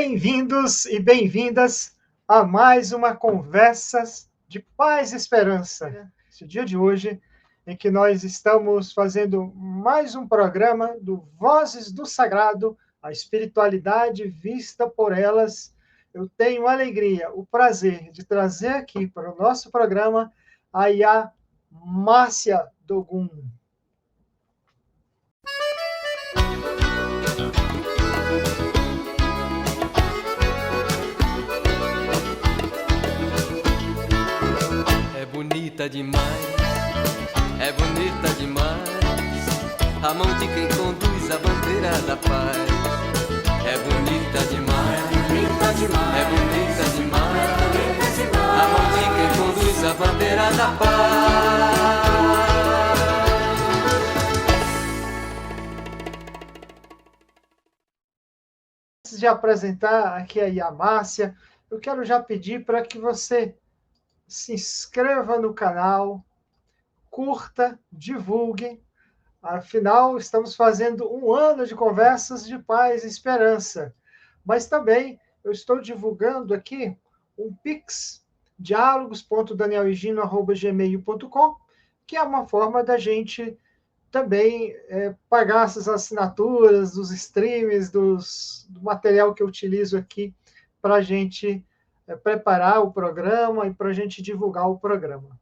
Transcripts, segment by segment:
Bem-vindos e bem-vindas a mais uma Conversas de Paz e Esperança. Esse dia de hoje, em que nós estamos fazendo mais um programa do Vozes do Sagrado, a espiritualidade vista por elas. Eu tenho a alegria, o prazer de trazer aqui para o nosso programa a Iá Márcia Dogum. É bonita demais, é bonita demais, a mão de quem conduz a bandeira da paz. É bonita demais, é bonita demais, a mão de quem conduz a bandeira da paz. Antes de apresentar aqui a Iá Márcia, eu quero já pedir para que você se inscreva no canal, curta, divulgue. Afinal, estamos fazendo um ano de conversas de paz e esperança. Mas também eu estou divulgando aqui um Pix, diálogos.danielhigino@gmail.com, que é uma forma da gente também pagar essas assinaturas dos streams, do material que eu utilizo aqui para a gente preparar o programa e para a gente divulgar o programa.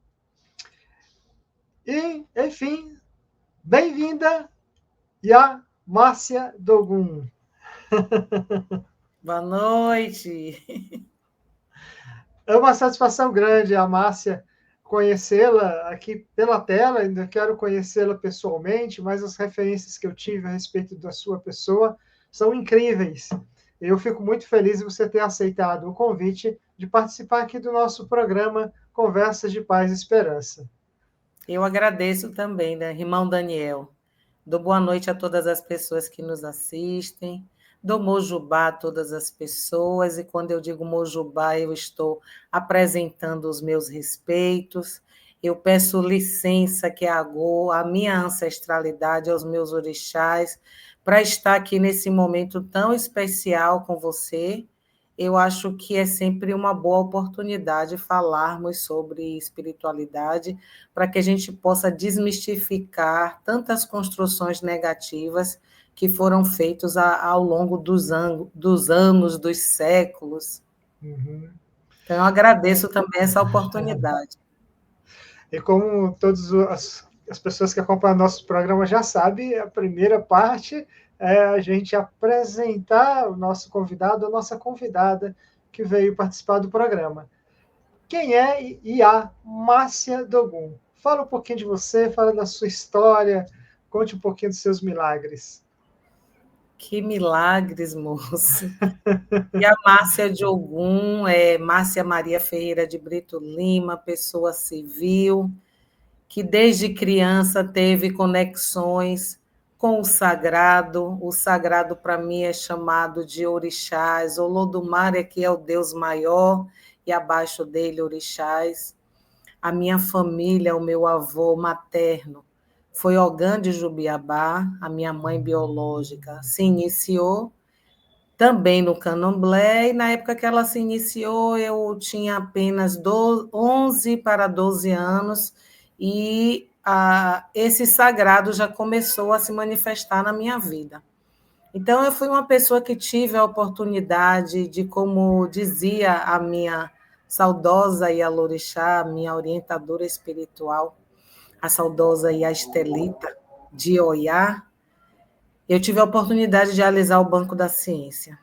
E, enfim, bem-vinda, Iá Márcia Dogum. Boa noite. É uma satisfação grande, a Márcia, conhecê-la aqui pela tela. Ainda quero conhecê-la pessoalmente, mas as referências que eu tive a respeito da sua pessoa são incríveis. Eu fico muito feliz de você ter aceitado o convite de participar aqui do nosso programa Conversas de Paz e Esperança. Eu agradeço também, né, irmão Daniel. Dou boa noite a todas as pessoas que nos assistem. Dou mojubá a todas as pessoas. E quando eu digo mojubá, eu estou apresentando os meus respeitos. Eu peço licença, que é a minha ancestralidade, aos meus orixás, para estar aqui nesse momento tão especial com você. Eu acho que é sempre uma boa oportunidade falarmos sobre espiritualidade, para que a gente possa desmistificar tantas construções negativas que foram feitas ao longo dos anos, dos séculos. Uhum. Então, eu agradeço também essa oportunidade. E como todas as pessoas que acompanham nosso programa já sabem, a primeira parte é a gente apresentar o nosso convidado, a nossa convidada que veio participar do programa. Quem é Iá Márcia Dogum? Fala um pouquinho de você, fala da sua história, conte um pouquinho dos seus milagres. Que milagres, moço! E a Márcia Dogum é Márcia Maria Ferreira de Brito Lima, pessoa civil, que desde criança teve conexões com o sagrado. O sagrado, para mim, é chamado de orixás. Olodumare, que é o Deus maior, e abaixo dele, orixás. A minha família, o meu avô materno, foi Ogã de Jubiabá, a minha mãe biológica se iniciou também no candomblé, e na época que ela se iniciou, eu tinha apenas 11 para 12 anos, e esse sagrado já começou a se manifestar na minha vida. Então, eu fui uma pessoa que tive a oportunidade de, como dizia a minha saudosa Ialorixá, a minha orientadora espiritual, a saudosa Iastelita de Oiá, eu tive a oportunidade de alisar o banco da ciência.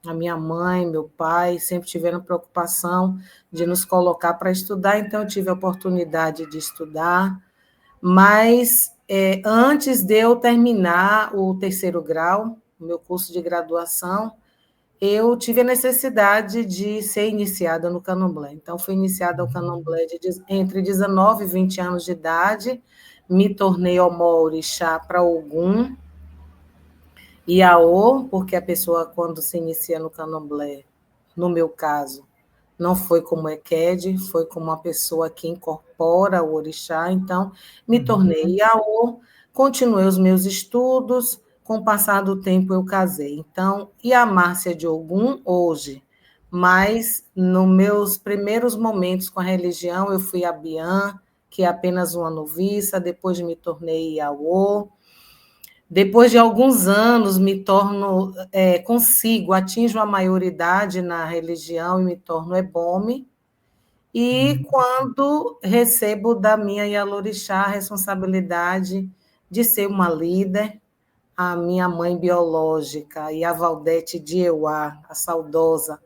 A minha mãe, meu pai sempre tiveram preocupação de nos colocar para estudar, então eu tive a oportunidade de estudar, mas antes de eu terminar o 3º grau, o meu curso de graduação, eu tive a necessidade de ser iniciada no candomblé. Então, fui iniciada ao candomblé entre 19 e 20 anos de idade, me tornei omó-orixá para Ogum, Iaô, porque a pessoa, quando se inicia no candomblé, no meu caso, não foi como Ekede, foi como uma pessoa que incorpora o orixá, então me tornei Iaô, continuei os meus estudos, com o passar do tempo eu casei. Então, e a Márcia de Ogum hoje? Mas nos meus primeiros momentos com a religião, eu fui a Bian, que é apenas uma noviça, depois me tornei Iauô. Depois de alguns anos, me torno, atinjo a maioridade na religião e me torno Ebome. E quando recebo da minha Ialorixá a responsabilidade de ser uma líder, a minha mãe biológica e a Valdete de Euá, a saudosa,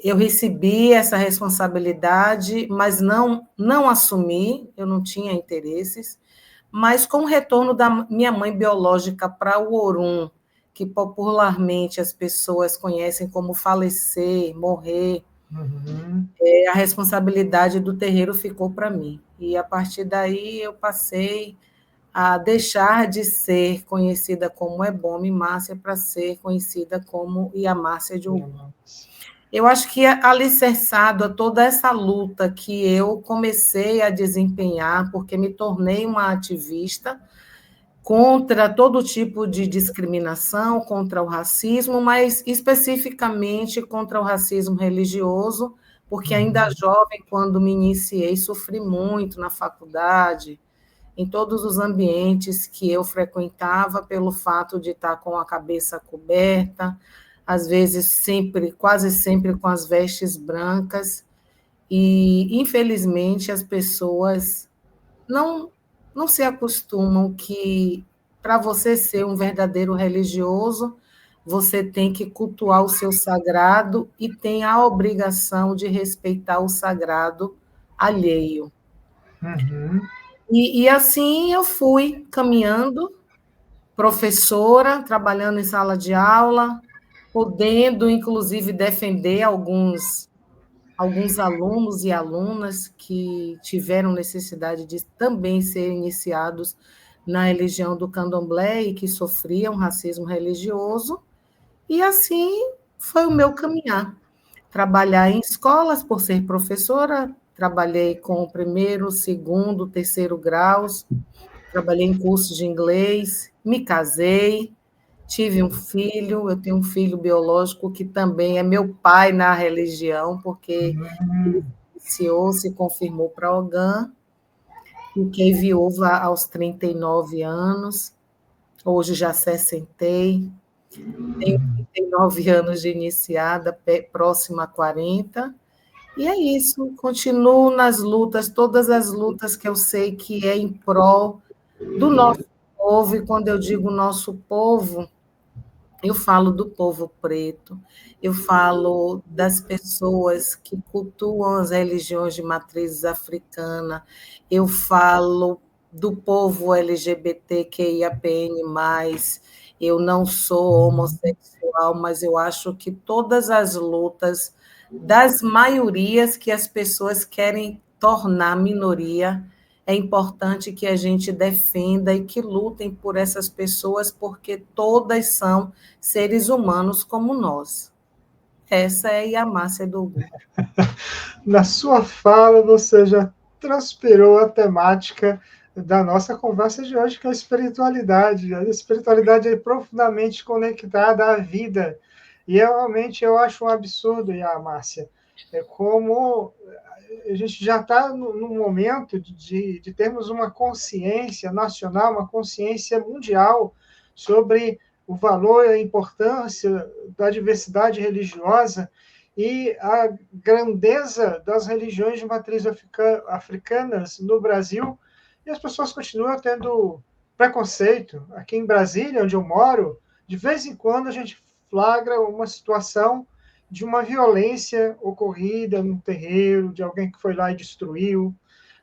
eu recebi essa responsabilidade, mas não assumi, eu não tinha interesses, mas com o retorno da minha mãe biológica para o Orum, que popularmente as pessoas conhecem como falecer, morrer, a responsabilidade do terreiro ficou para mim. E a partir daí eu passei a deixar de ser conhecida como Ebome Márcia para ser conhecida como Iamárcia de Ogum. Eu acho que alicerçado a toda essa luta que eu comecei a desempenhar, porque me tornei uma ativista contra todo tipo de discriminação, contra o racismo, mas especificamente contra o racismo religioso, porque ainda jovem, quando me iniciei, sofri muito na faculdade, em todos os ambientes que eu frequentava, pelo fato de estar com a cabeça coberta, às vezes sempre, quase sempre com as vestes brancas, e infelizmente as pessoas não não se acostumam que para você ser um verdadeiro religioso, você tem que cultuar o seu sagrado e tem a obrigação de respeitar o sagrado alheio. E assim eu fui caminhando, professora, trabalhando em sala de aula, podendo, inclusive, defender alguns alunos e alunas que tiveram necessidade de também ser iniciados na religião do candomblé e que sofriam racismo religioso. E assim foi o meu caminhar. Trabalhar em escolas, por ser professora, trabalhei com o primeiro, segundo, terceiro graus, trabalhei em cursos de inglês, me casei, tive um filho, eu tenho um filho biológico que também é meu pai na religião, porque ele se confirmou para Ogã, fiquei viúva aos 39 anos, hoje já 60, tenho 39 anos de iniciada, próxima a 40, e é isso, continuo nas lutas, todas as lutas que eu sei que é em prol do nosso povo, e quando eu digo nosso povo, eu falo do povo preto, eu falo das pessoas que cultuam as religiões de matrizes africana, eu falo do povo LGBTQIAPN+, eu não sou homossexual, mas eu acho que todas as lutas das maiorias que as pessoas querem tornar minoria, é importante que a gente defenda e que lutem por essas pessoas, porque todas são seres humanos como nós. Essa é a Iamácia do Ogum. Na sua fala, você já transpirou a temática da nossa conversa de hoje, que é a espiritualidade. A espiritualidade é profundamente conectada à vida. E realmente eu acho um absurdo, Márcia, é como a gente já está no momento de termos uma consciência nacional, uma consciência mundial sobre o valor e a importância da diversidade religiosa e a grandeza das religiões de matriz africanas no Brasil, e as pessoas continuam tendo preconceito. Aqui em Brasília, onde eu moro, de vez em quando a gente flagra uma situação de uma violência ocorrida num terreiro, de alguém que foi lá e destruiu.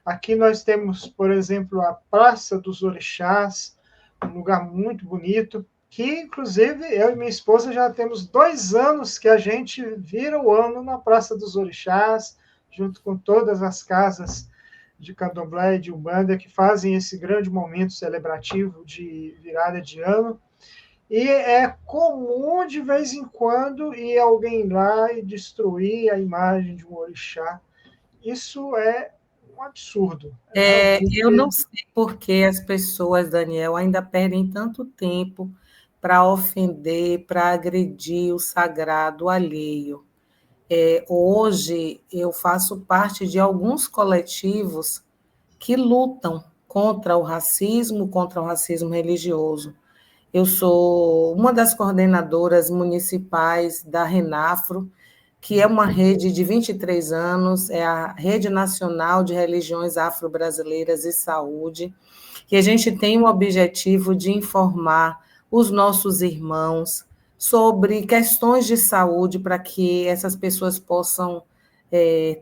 Aqui nós temos, por exemplo, a Praça dos Orixás, um lugar muito bonito, que, inclusive, eu e minha esposa já temos 2 anos que a gente vira o ano na Praça dos Orixás, junto com todas as casas de candomblé e de umbanda que fazem esse grande momento celebrativo de virada de ano. E é comum, de vez em quando, ir alguém lá e destruir a imagem de um orixá. Isso é um absurdo. Eu não sei por que as pessoas, Daniel, ainda perdem tanto tempo para ofender, para agredir o sagrado alheio. Hoje, eu faço parte de alguns coletivos que lutam contra o racismo religioso. Eu sou uma das coordenadoras municipais da Renafro, que é uma rede de 23 anos, é a Rede Nacional de Religiões Afro-Brasileiras e Saúde, e a gente tem o objetivo de informar os nossos irmãos sobre questões de saúde para que essas pessoas possam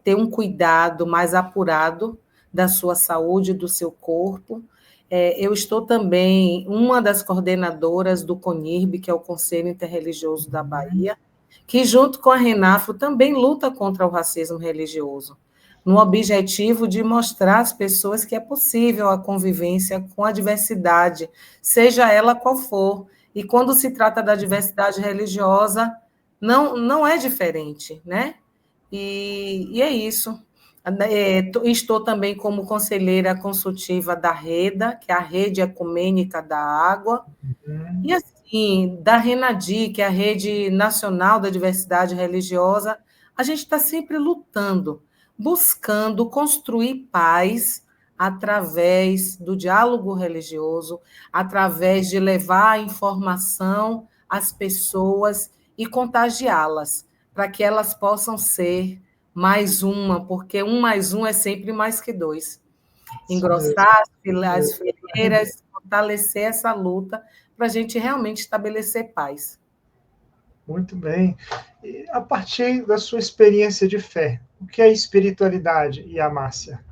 ter um cuidado mais apurado da sua saúde, do seu corpo. Eu estou também uma das coordenadoras do CONIRB, que é o Conselho Interreligioso da Bahia, que, junto com a Renafro, também luta contra o racismo religioso, no objetivo de mostrar às pessoas que é possível a convivência com a diversidade, seja ela qual for. E quando se trata da diversidade religiosa, não é diferente, né? E é isso. Estou também como conselheira consultiva da REDA, que é a Rede Ecumênica da Água, e assim, da RENADI, que é a Rede Nacional da Diversidade Religiosa. A gente está sempre lutando, buscando construir paz através do diálogo religioso, através de levar a informação às pessoas e contagiá-las, para que elas possam ser mais uma, porque um mais um é sempre mais que dois. Engrossar as fileiras, fortalecer essa luta para a gente realmente estabelecer paz. Muito bem. E a partir da sua experiência de fé, o que é espiritualidade, Yamácia?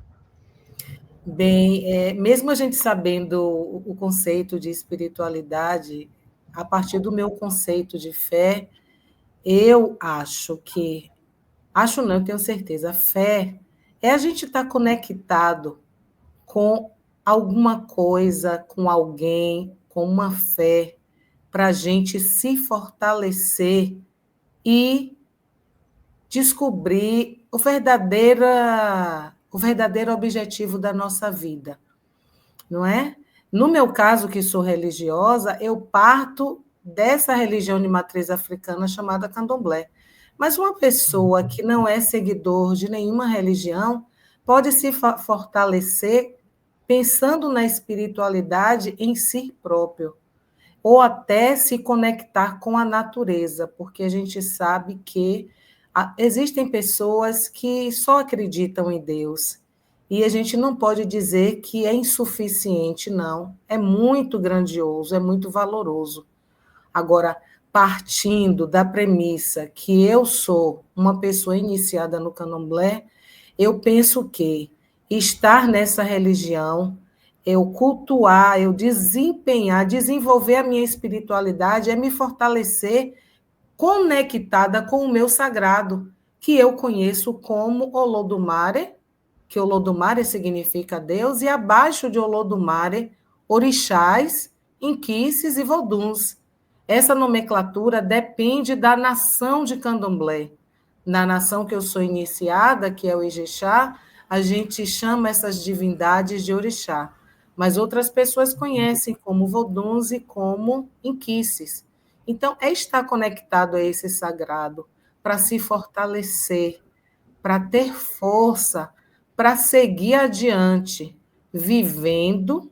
Bem, mesmo a gente sabendo o conceito de espiritualidade, a partir do meu conceito de fé, eu acho que, acho não, eu tenho certeza, fé é a gente estar conectado com alguma coisa, com alguém, com uma fé, para a gente se fortalecer e descobrir o verdadeiro objetivo da nossa vida, não é? No meu caso, que sou religiosa, eu parto dessa religião de matriz africana chamada candomblé. Mas uma pessoa que não é seguidor de nenhuma religião pode se fortalecer pensando na espiritualidade em si próprio, ou até se conectar com a natureza, porque a gente sabe que existem pessoas que só acreditam em Deus, e a gente não pode dizer que é insuficiente, não. É muito grandioso, é muito valoroso. Agora, partindo da premissa que eu sou uma pessoa iniciada no candomblé, eu penso que estar nessa religião, eu cultuar, eu desempenhar, desenvolver a minha espiritualidade é me fortalecer conectada com o meu sagrado, que eu conheço como Olodumare, que Olodumare significa Deus, e abaixo de Olodumare, orixás, inquices e voduns. Essa nomenclatura depende da nação de candomblé. Na nação que eu sou iniciada, que é o Ijexá, a gente chama essas divindades de orixá, mas outras pessoas conhecem como voduns e como inquices. Então, é estar conectado a esse sagrado para se fortalecer, para ter força, para seguir adiante, vivendo,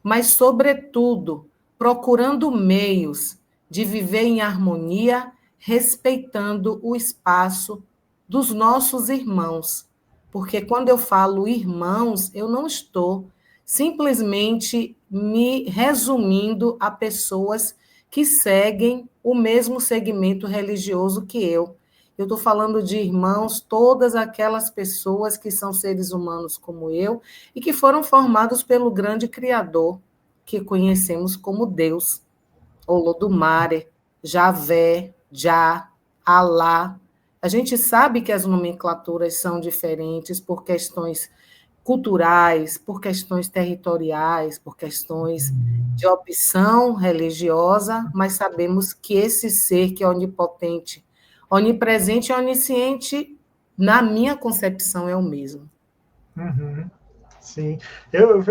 mas, sobretudo, procurando meios de viver em harmonia, respeitando o espaço dos nossos irmãos. Porque quando eu falo irmãos, eu não estou simplesmente me resumindo a pessoas que seguem o mesmo segmento religioso que eu. Eu estou falando de irmãos, todas aquelas pessoas que são seres humanos como eu e que foram formados pelo grande Criador, que conhecemos como Deus, Olodumare, Javé, Jah, Alá. A gente sabe que as nomenclaturas são diferentes por questões culturais, por questões territoriais, por questões de opção religiosa, mas sabemos que esse ser que é onipotente, onipresente e onisciente, na minha concepção, é o mesmo. Uhum. Sim, eu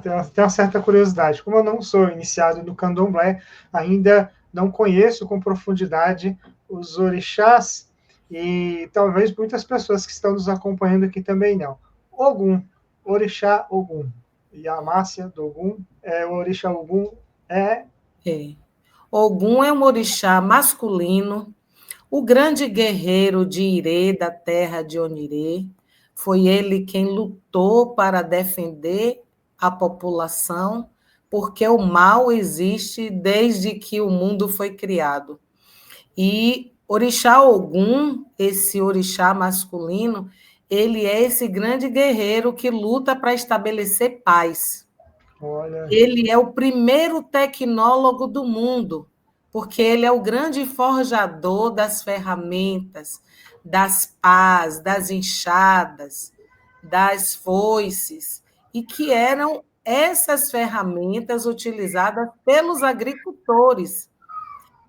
tenho uma certa curiosidade. Como eu não sou iniciado no candomblé, ainda não conheço com profundidade os orixás e talvez muitas pessoas que estão nos acompanhando aqui também não. Ogum, orixá Ogum. E a Márcia do Ogum, o orixá Ogum é... É. Ogum é um orixá masculino, o grande guerreiro de Irê, da terra de Onirê. Foi ele quem lutou para defender a população, porque o mal existe desde que o mundo foi criado. E orixá Ogum, esse orixá masculino, ele é esse grande guerreiro que luta para estabelecer paz. Olha, Ele é o primeiro tecnólogo do mundo, porque ele é o grande forjador das ferramentas, das pás, das enxadas, das foices, e que eram essas ferramentas utilizadas pelos agricultores,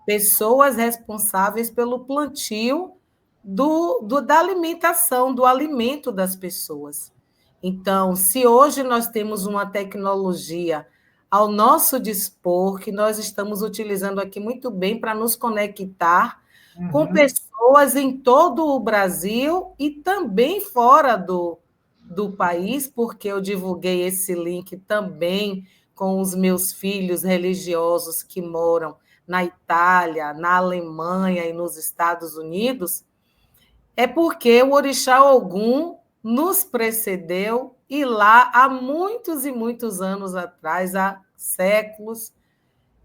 pessoas responsáveis pelo plantio da alimentação, do alimento das pessoas. Então, se hoje nós temos uma tecnologia ao nosso dispor, que nós estamos utilizando aqui muito bem para nos conectar com pessoas em todo o Brasil e também fora do país, porque eu divulguei esse link também com os meus filhos religiosos que moram na Itália, na Alemanha e nos Estados Unidos, é porque o orixá Ogum nos precedeu e lá há muitos e muitos anos atrás, há séculos,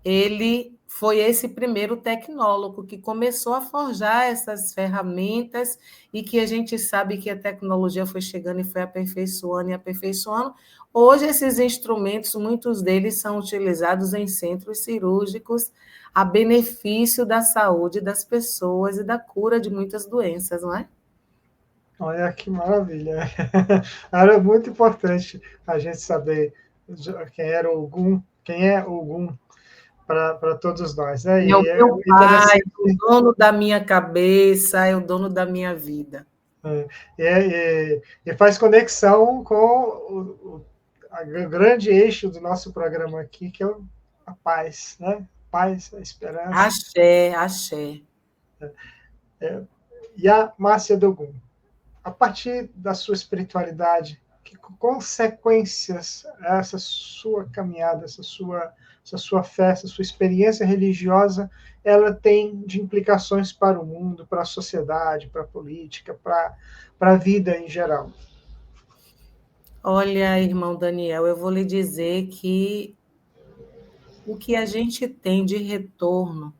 ele foi esse primeiro tecnólogo que começou a forjar essas ferramentas e que a gente sabe que a tecnologia foi chegando e foi aperfeiçoando e aperfeiçoando. Hoje, esses instrumentos, muitos deles são utilizados em centros cirúrgicos a benefício da saúde das pessoas e da cura de muitas doenças, não é? olha que maravilha. Era muito importante a gente saber quem era o Ogum, quem é o Ogum para todos nós, né? É o E é meu pai, interessante. o dono da minha cabeça, é o dono da minha vida. E faz conexão com o grande eixo do nosso programa aqui, que é a paz, né? Paz, a esperança. Axé, axé. E a Márcia Dogum, a partir da sua espiritualidade, que consequências essa sua caminhada, essa sua fé, essa sua experiência religiosa, ela tem de implicações para o mundo, para a sociedade, para a política, para a vida em geral? Olha, irmão Daniel, eu vou lhe dizer que o que a gente tem de retorno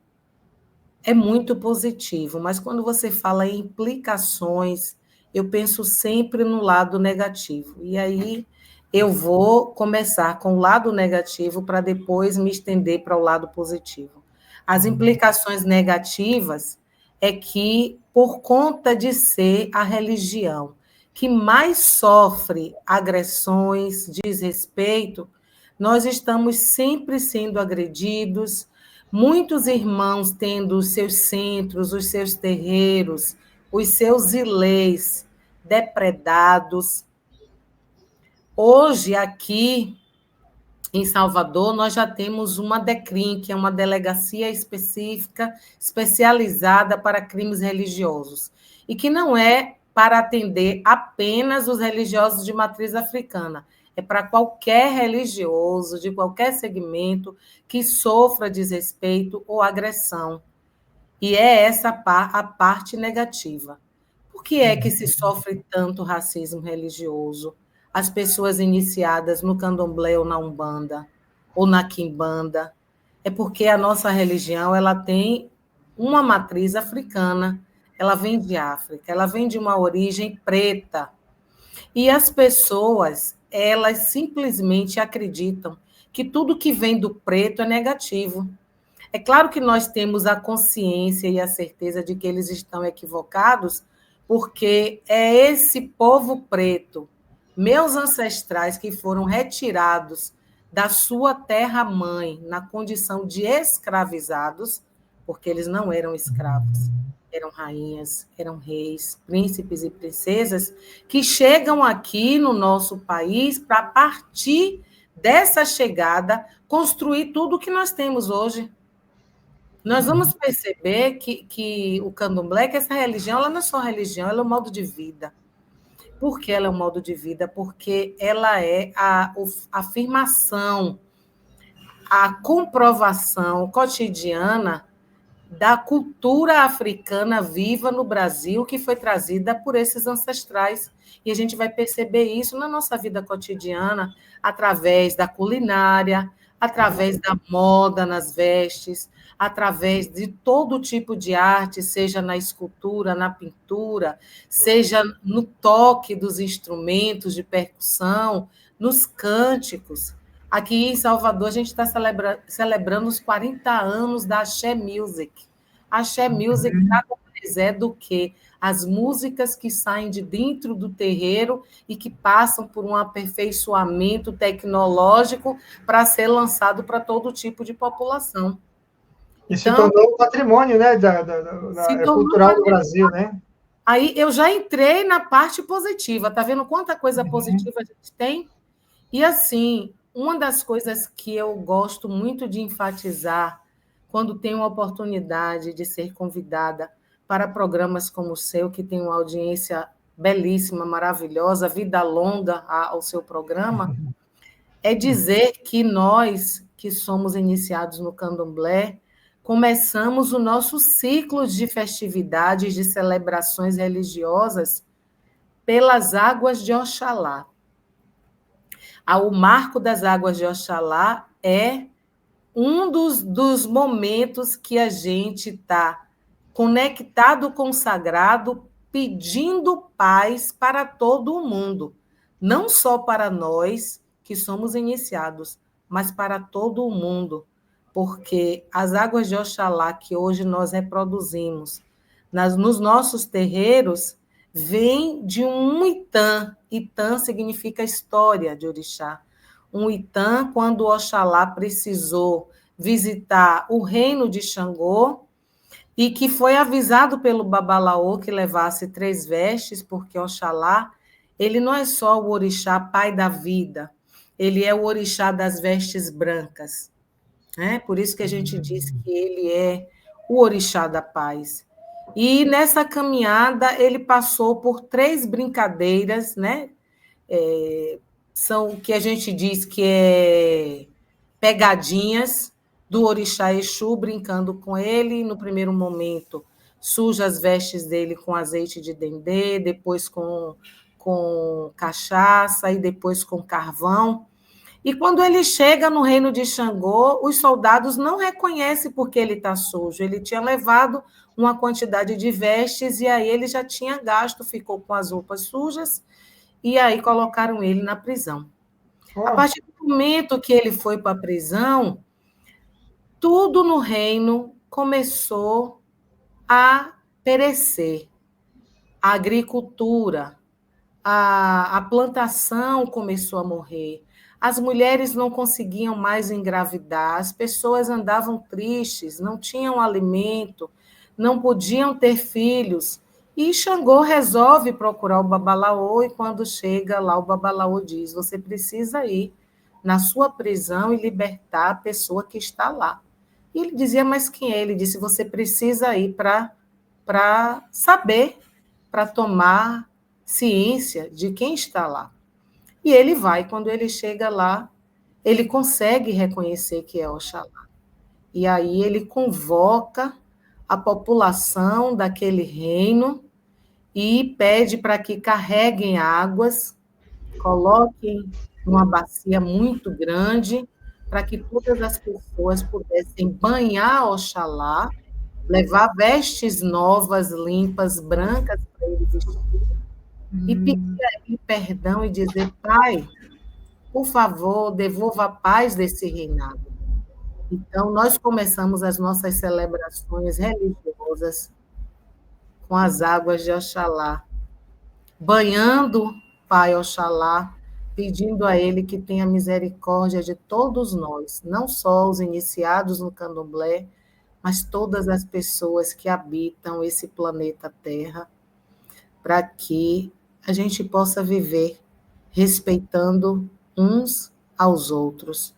é muito positivo, mas quando você fala em implicações, eu penso sempre no lado negativo. E aí eu vou começar com o lado negativo para depois me estender para o lado positivo. As implicações negativas é que, por conta de ser a religião que mais sofre agressões, desrespeito, nós estamos sempre sendo agredidos, muitos irmãos tendo os seus centros, os seus terreiros, os seus ilês depredados. Hoje, aqui em Salvador, nós já temos uma DECRIM, que é uma delegacia específica, especializada para crimes religiosos, e que não é para atender apenas os religiosos de matriz africana, é para qualquer religioso, de qualquer segmento, que sofra desrespeito ou agressão. E é essa a parte negativa. Por que é que se sofre tanto racismo religioso? As pessoas iniciadas no candomblé ou na umbanda, ou na quimbanda, é porque a nossa religião ela tem uma matriz africana, ela vem de África, ela vem de uma origem preta. E as pessoas, elas simplesmente acreditam que tudo que vem do preto é negativo. É claro que nós temos a consciência e a certeza de que eles estão equivocados, porque é esse povo preto, meus ancestrais que foram retirados da sua terra-mãe na condição de escravizados, porque eles não eram escravos. eram rainhas, eram reis, príncipes e princesas que chegam aqui no nosso país para, a partir dessa chegada, construir tudo o que nós temos hoje. Nós vamos perceber que o candomblé, que essa religião, ela não é só religião, ela é um modo de vida. Por que ela é um modo de vida? Porque ela é a afirmação, a comprovação cotidiana da cultura africana viva no Brasil, que foi trazida por esses ancestrais. E a gente vai perceber isso na nossa vida cotidiana, através da culinária, através da moda nas vestes, através de todo tipo de arte, seja na escultura, na pintura, seja no toque dos instrumentos de percussão, nos cânticos. Aqui em Salvador, a gente está celebrando os 40 anos da Axé Music. A Axé Music nada mais é do que as músicas que saem de dentro do terreiro e que passam por um aperfeiçoamento tecnológico para ser lançado para todo tipo de população. E se tornou um patrimônio, né, cultural do Brasil, né? Aí eu já entrei na parte positiva, tá vendo quanta coisa positiva a gente tem? E assim, uma das coisas que eu gosto muito de enfatizar quando tenho a oportunidade de ser convidada para programas como o seu, que tem uma audiência belíssima, maravilhosa, vida longa ao seu programa, é dizer que nós, que somos iniciados no candomblé, começamos o nosso ciclo de festividades, de celebrações religiosas pelas águas de Oxalá. O marco das águas de Oxalá é um dos momentos que a gente está conectado com o sagrado, pedindo paz para todo o mundo, não só para nós que somos iniciados, mas para todo o mundo, porque as águas de Oxalá que hoje nós reproduzimos nos nossos terreiros vêm de um Itã. Itã significa história de orixá. Um Itã, quando Oxalá precisou visitar o reino de Xangô, e que foi avisado pelo Babalaô que levasse 3 vestes, porque Oxalá, ele não é só o orixá pai da vida, ele é o orixá das vestes brancas. Né? Por isso que a gente diz que ele é o orixá da paz. E nessa caminhada ele passou por 3 brincadeiras, né? São o que a gente diz que é pegadinhas do orixá Exu brincando com ele. No primeiro momento, suja as vestes dele com azeite de dendê, depois com cachaça e depois com carvão. E quando ele chega no reino de Xangô, os soldados não reconhecem porque ele está sujo. Ele tinha levado uma quantidade de vestes e aí ele já tinha gasto, ficou com as roupas sujas, e aí colocaram ele na prisão. A partir do momento que ele foi para a prisão, tudo no reino começou a perecer. A agricultura, a plantação começou a morrer. As mulheres não conseguiam mais engravidar, as pessoas andavam tristes, não tinham alimento, não podiam ter filhos. E Xangô resolve procurar o Babalaô, e quando chega lá, o Babalaô diz: você precisa ir na sua prisão e libertar a pessoa que está lá. E ele dizia: mas quem é? Ele disse: você precisa ir para saber, para tomar ciência de quem está lá. E ele vai, quando ele chega lá, ele consegue reconhecer que é Oxalá. E aí ele convoca a população daquele reino e pede para que carreguem águas, coloquem numa bacia muito grande, para que todas as pessoas pudessem banhar Oxalá, levar vestes novas, limpas, brancas para ele vestir, e pedir a ele perdão e dizer: Pai, por favor, devolva a paz desse reinado. Então, nós começamos as nossas celebrações religiosas com as águas de Oxalá, banhando Pai Oxalá, pedindo a ele que tenha misericórdia de todos nós, não só os iniciados no candomblé, mas todas as pessoas que habitam esse planeta Terra, para que a gente possa viver respeitando uns aos outros.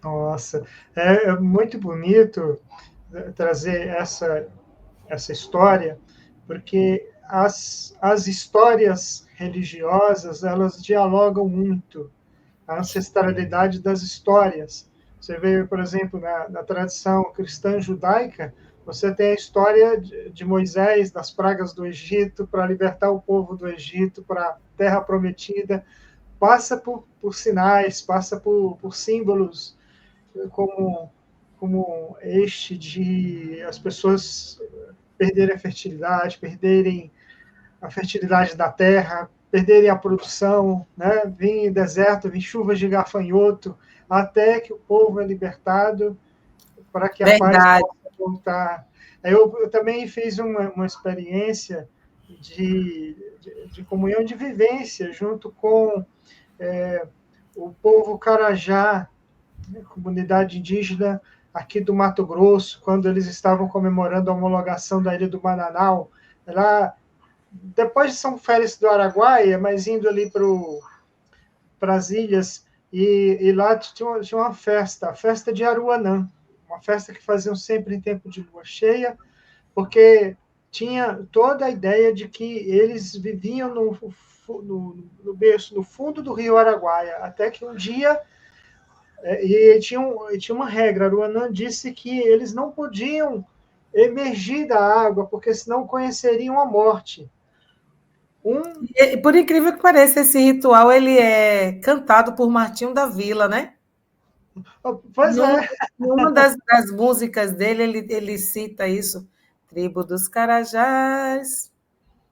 Nossa, é muito bonito trazer essa história, porque as histórias religiosas, elas dialogam muito, a ancestralidade das histórias. Você vê, por exemplo, na tradição cristã judaica, você tem a história de Moisés, das pragas do Egito, para libertar o povo do Egito, para a terra prometida, passa por sinais, passa por símbolos como, como este de as pessoas perderem a fertilidade da terra, perderem a produção, né? Vem deserto, vem chuvas de gafanhoto, até que o povo é libertado para que a paz Verdade. possa voltar. Eu também fiz uma experiência de comunhão de vivência junto com o povo Carajá, comunidade indígena aqui do Mato Grosso, quando eles estavam comemorando a homologação da Ilha do Bananal, lá depois de São Félix do Araguaia, mas indo ali para as ilhas, e lá tinha uma festa, a festa de Aruanã, uma festa que faziam sempre em tempo de lua cheia, porque tinha toda a ideia de que eles viviam no berço, no fundo do rio Araguaia, até que um dia tinha uma regra. Aruanã disse que eles não podiam emergir da água, porque senão conheceriam a morte. E, por incrível que pareça, esse ritual ele é cantado por Martinho da Vila, né? Pois Numa, é, numa das músicas dele, ele cita isso. Tribo dos Carajás,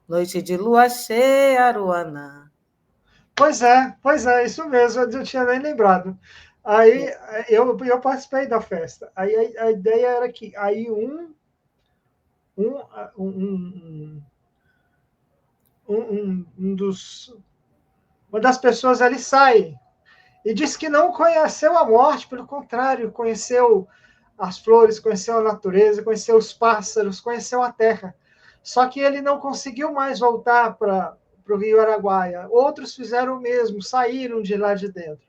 noite de lua cheia, Aruanã. pois é, isso mesmo, eu não tinha nem lembrado. Aí eu participei da festa. Aí a ideia era que aí um, um, um dos, uma das pessoas ali sai e diz que não conheceu a morte, pelo contrário, conheceu as flores, conheceu a natureza, conheceu os pássaros, conheceu a terra. Só que ele não conseguiu mais voltar para o Rio Araguaia. Outros fizeram o mesmo, saíram de lá de dentro.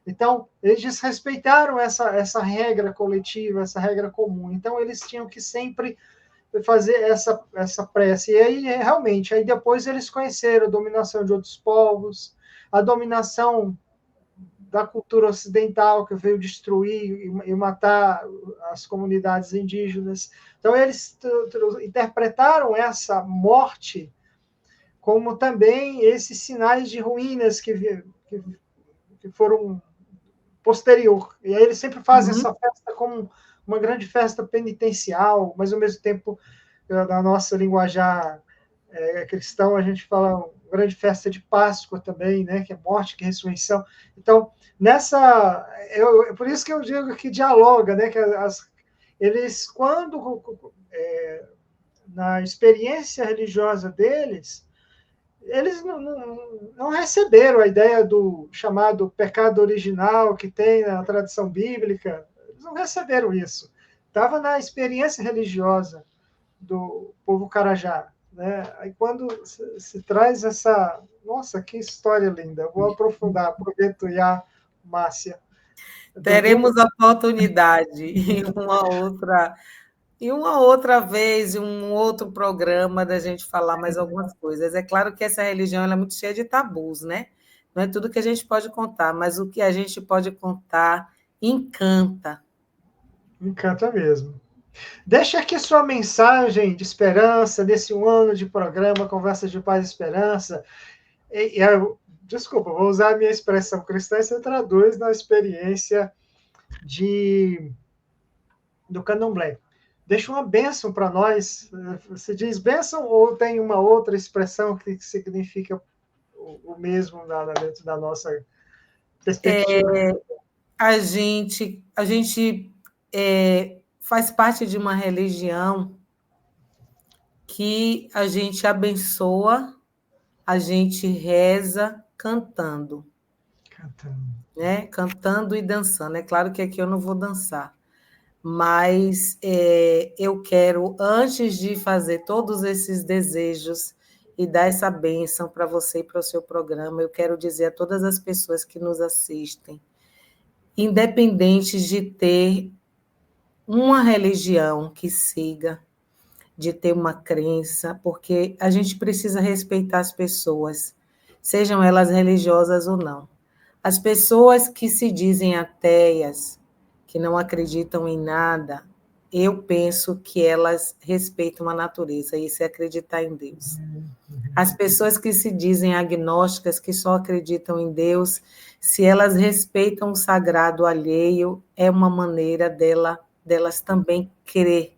Então, eles desrespeitaram essa regra coletiva, essa regra comum. Então, eles tinham que sempre fazer essa prece. E aí, realmente, aí depois eles conheceram a dominação de outros povos, a dominação da cultura ocidental, que veio destruir e matar as comunidades indígenas. Então, eles interpretaram essa morte como também esses sinais de ruínas que foram posterior. E aí eles sempre fazem essa festa como uma grande festa penitencial, mas ao mesmo tempo, na nossa linguajar cristão, a gente fala uma grande festa de Páscoa também, né, que é morte, que é ressurreição. Então, por isso que eu digo que dialoga, né, que eles, quando na experiência religiosa deles, eles não receberam a ideia do chamado pecado original que tem na tradição bíblica, eles não receberam isso. Estava na experiência religiosa do povo Carajá. Né? Aí quando se traz essa. Nossa, que história linda! Eu vou aprofundar, aproveito já, Márcia. Teremos a oportunidade em uma outra vez, em um outro programa, da gente falar mais algumas coisas. É claro que essa religião ela é muito cheia de tabus, né? Não é tudo que a gente pode contar, mas o que a gente pode contar encanta. Encanta mesmo. Deixa aqui sua mensagem de esperança desse um ano de programa Conversa de Paz e Esperança. Desculpa, vou usar a minha expressão cristã e você traduz na experiência do candomblé. Deixa uma bênção para nós. Você diz bênção ou tem uma outra expressão que significa o mesmo dentro da nossa perspectiva? A gente faz parte de uma religião que a gente abençoa, a gente reza cantando. Cantando. Né? Cantando e dançando. É claro que aqui eu não vou dançar, mas eu quero, antes de fazer todos esses desejos e dar essa bênção para você e para o seu programa, eu quero dizer a todas as pessoas que nos assistem, independente de ter uma religião que siga, de ter uma crença, porque a gente precisa respeitar as pessoas, sejam elas religiosas ou não. As pessoas que se dizem ateias, que não acreditam em nada, eu penso que elas respeitam a natureza, e isso é acreditar em Deus. As pessoas que se dizem agnósticas, que só acreditam em Deus, se elas respeitam o sagrado alheio, é uma maneira delas também crer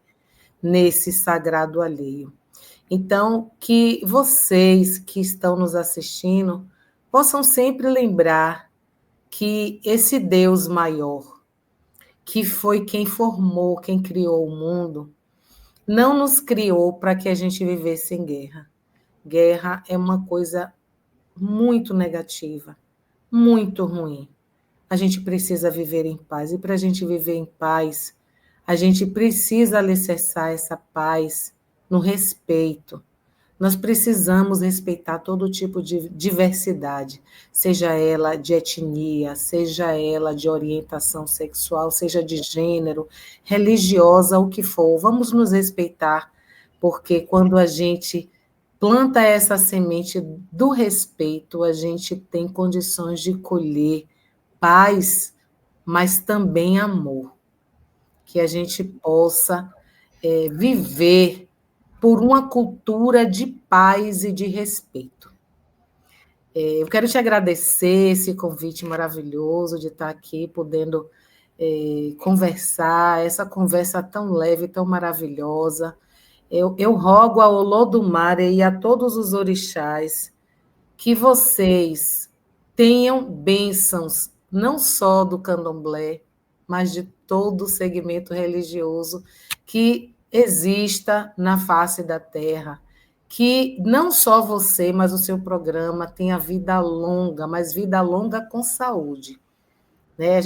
nesse sagrado alheio. Então, que vocês que estão nos assistindo possam sempre lembrar que esse Deus maior, que foi quem formou, quem criou o mundo, não nos criou para que a gente vivesse em guerra. Guerra é uma coisa muito negativa, muito ruim. A gente precisa viver em paz, e para a gente viver em paz, a gente precisa alicerçar essa paz no respeito. Nós precisamos respeitar todo tipo de diversidade, seja ela de etnia, seja ela de orientação sexual, seja de gênero, religiosa, o que for. Vamos nos respeitar, porque quando a gente planta essa semente do respeito, a gente tem condições de colher paz, mas também amor. Que a gente possa viver por uma cultura de paz e de respeito. Eu quero te agradecer esse convite maravilhoso de estar aqui, podendo conversar, essa conversa tão leve, tão maravilhosa. Eu rogo ao Olodumare e a todos os orixás que vocês tenham bênçãos, não só do candomblé, mas de todo o segmento religioso que exista na face da terra. Que não só você, mas o seu programa tenha vida longa, mas vida longa com saúde. Né?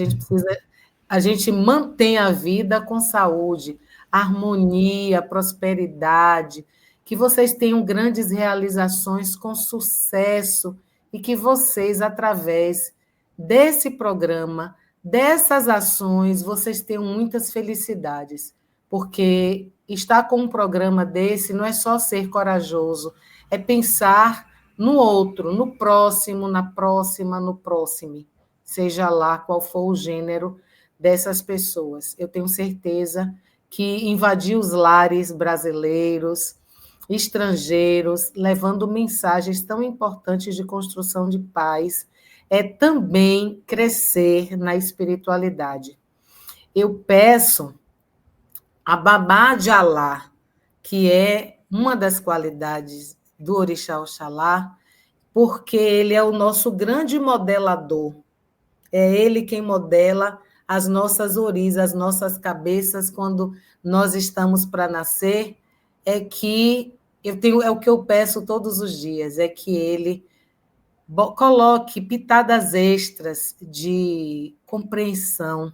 A gente mantém a vida com saúde, harmonia, prosperidade, que vocês tenham grandes realizações com sucesso e que vocês, através desse programa, dessas ações, vocês tenham muitas felicidades, porque estar com um programa desse não é só ser corajoso, é pensar no outro, no próximo, na próxima, no próximo, seja lá qual for o gênero dessas pessoas. Eu tenho certeza que invadir os lares brasileiros, estrangeiros, levando mensagens tão importantes de construção de paz, é também crescer na espiritualidade. Eu peço a Babá de Alá, que é uma das qualidades do Orixá Oxalá, porque ele é o nosso grande modelador. É ele quem modela as nossas oris, as nossas cabeças, quando nós estamos para nascer, é o que eu peço todos os dias, é que ele coloque pitadas extras de compreensão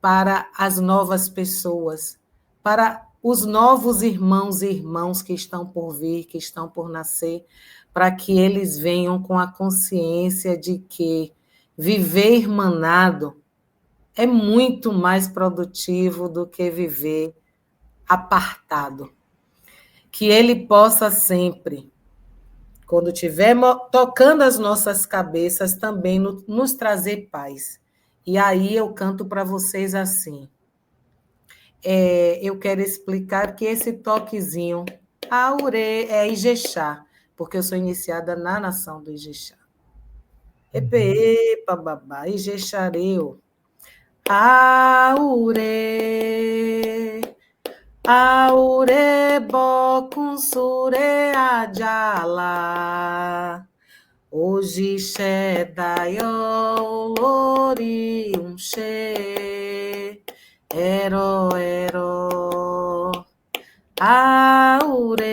para as novas pessoas, para os novos irmãos e irmãos que estão por vir, que estão por nascer, para que eles venham com a consciência de que viver irmanado é muito mais produtivo do que viver apartado. Que ele possa sempre, quando estiver tocando as nossas cabeças, também nos trazer paz. E aí eu canto para vocês assim. Eu quero explicar que esse toquezinho, Aure, é Ijexá, porque eu sou iniciada na nação do Ijexá. Epe, epa, babá, Ijexareu. Aure, aure bocunsure ajala. Hoje Shedayo lori unche. Ero, aure,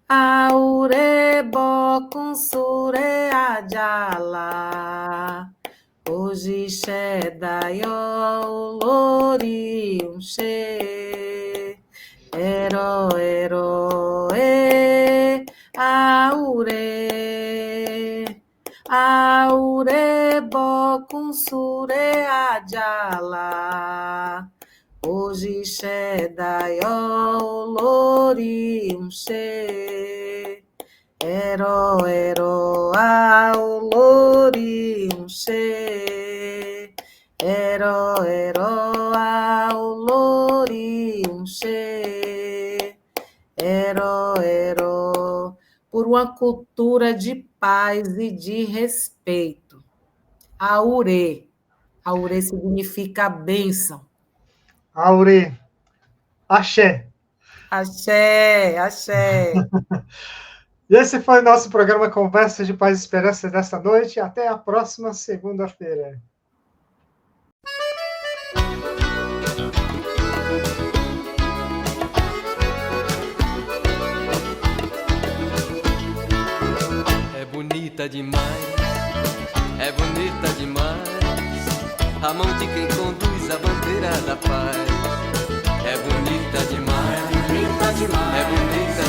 aure bocunsure ajala. Hoje Shedaió, Lori, Unche, Ero, Aure, Bokunsure, Ajala. Hoje Shedaió, Lori, Unche, Ero, Aulori, Unche, Ero, Aulori, Unche, Ero, por uma cultura de paz e de respeito. Aure significa bênção. Aure, axé. Axé. E esse foi o nosso programa Conversa de Paz e Esperança desta noite. Até a próxima segunda-feira. É bonita demais, é bonita demais, a mão de quem conduz a bandeira da paz. É bonita demais, é bonita